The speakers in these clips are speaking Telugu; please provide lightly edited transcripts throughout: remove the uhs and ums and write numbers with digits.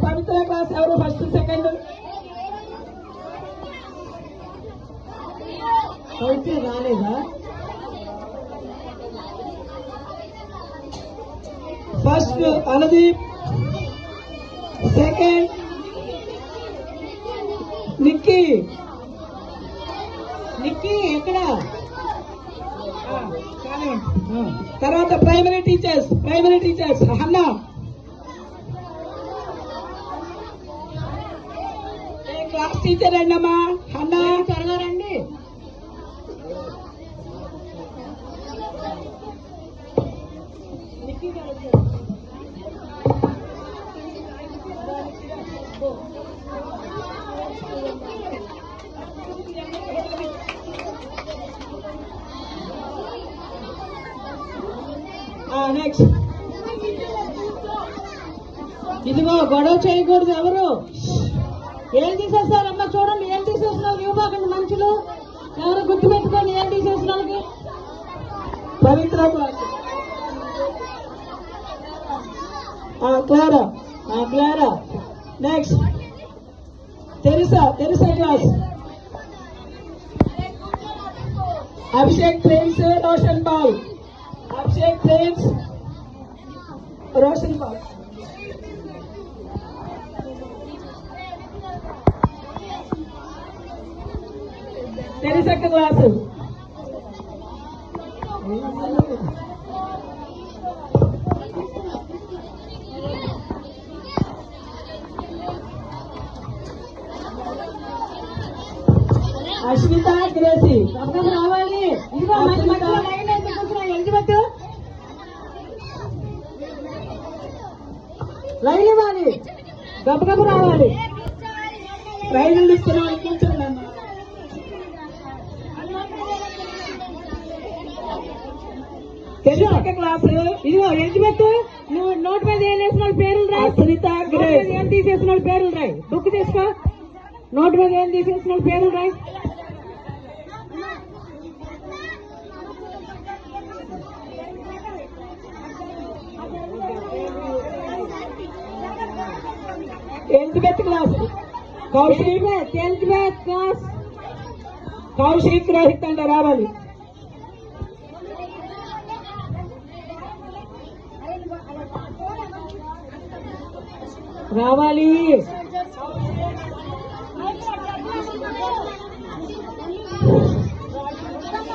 పవిత్ర క్లాస్ ఎవరు ఫస్ట్ సెకండ్? పవిత్ర రాలేదా? First Anudeep, second Nikki. నిక్కీ ఎక్కడ? తర్వాత primary teachers Hannah. Class teacher అండి అమ్మా హన్నా, త్వరగా రండి. నెక్స్ట్ ఇదిగో గొడవ చేయకూడదు. ఎవరు ఏం తీసేస్తారమ్మా? చూడండి ఏం తీసేసిన వాళ్ళకి ఇవ్వకండి మనుషులు. ఎవరు గుర్తుపెట్టుకోండి ఏం తీసేసిన వాళ్ళకి. Pavitra class Clara. Next Teresa class. Abhishek Prince Roshan బాల్. తెరిసక్క క్లాసు. అశ్విత గ్రేసి రావాలి. ఇదిగో ఎలిజబెత్ లైన్ ఇవ్వాలి, గబగబు రావాలి. రైలు ఇస్తున్నాను కూర్చోండి. క్లాసు ఇదిగో ఎలిజబెత్, నువ్వు నోట్ మీద ఏం వేసిన వాళ్ళ పేర్లు రాయి. సునీత గ్రేస్ ఏం తీసేసిన వాళ్ళ పేర్లు రాయి. బుక్ తీసుకో. నోట్ మీద ఏం తీసేసిన వాళ్ళ పేర్లు రాయి. Elizabeth class. Elizabeth class. Kaushik Rohit అంట రావాలి.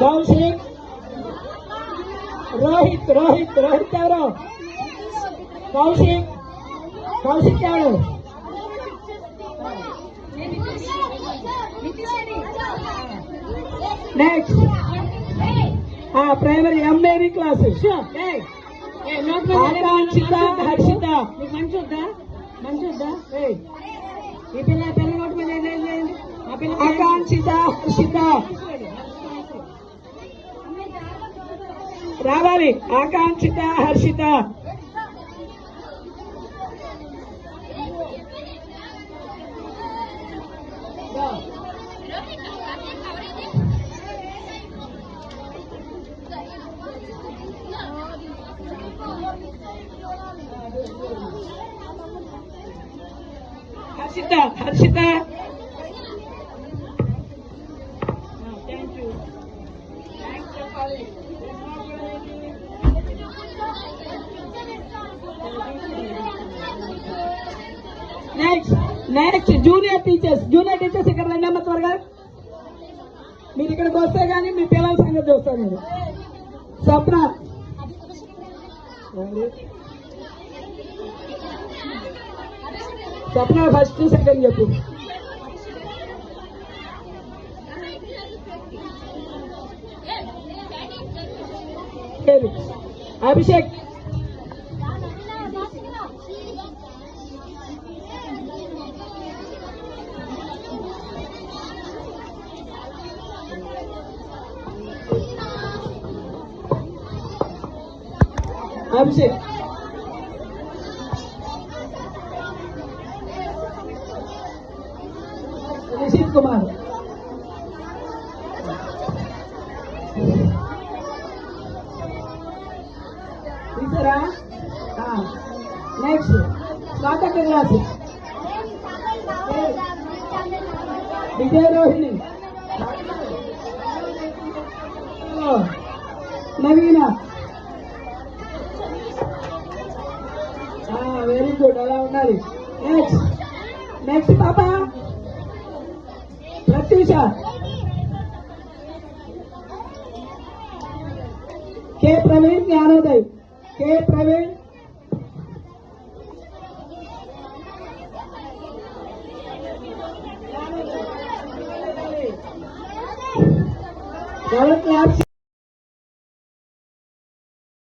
కౌశిక్ రోహిత్ ఎవరు? కౌశిక్ ఎవరు? Next primary MAV class. Akankshitha Harshitha. మంచి వద్దా? ఈ పిల్ల నోట్ మీద ఏదేంటి? ఆకాంక్షిత హర్షిత రావాలి. Akankshitha Harshitha. Harshitha next junior teachers ఇక్కడ రండి అమ్మ త్వరగా. మీరు ఇక్కడికి వస్తే గానీ మీ పిల్లల సంగతి చూస్తాను నేను. స్వప్న ఫస్ట్ సెకండ్ చెప్పు. అభిషేక్ నిశీత్ కుమార్. తీసారా? నెక్స్ట్ స్వాతంత్ర క్లాస్. విజయరోహిణి, నవీన. వెరీ గుడ్, అలా ఉండాలి. నెక్స్ట్ పాప ప్రత్యూష. కే ప్రవీణ్, జ్ఞానోదయ్. కే ప్రవీణ్, ఎవరు క్లాప్స్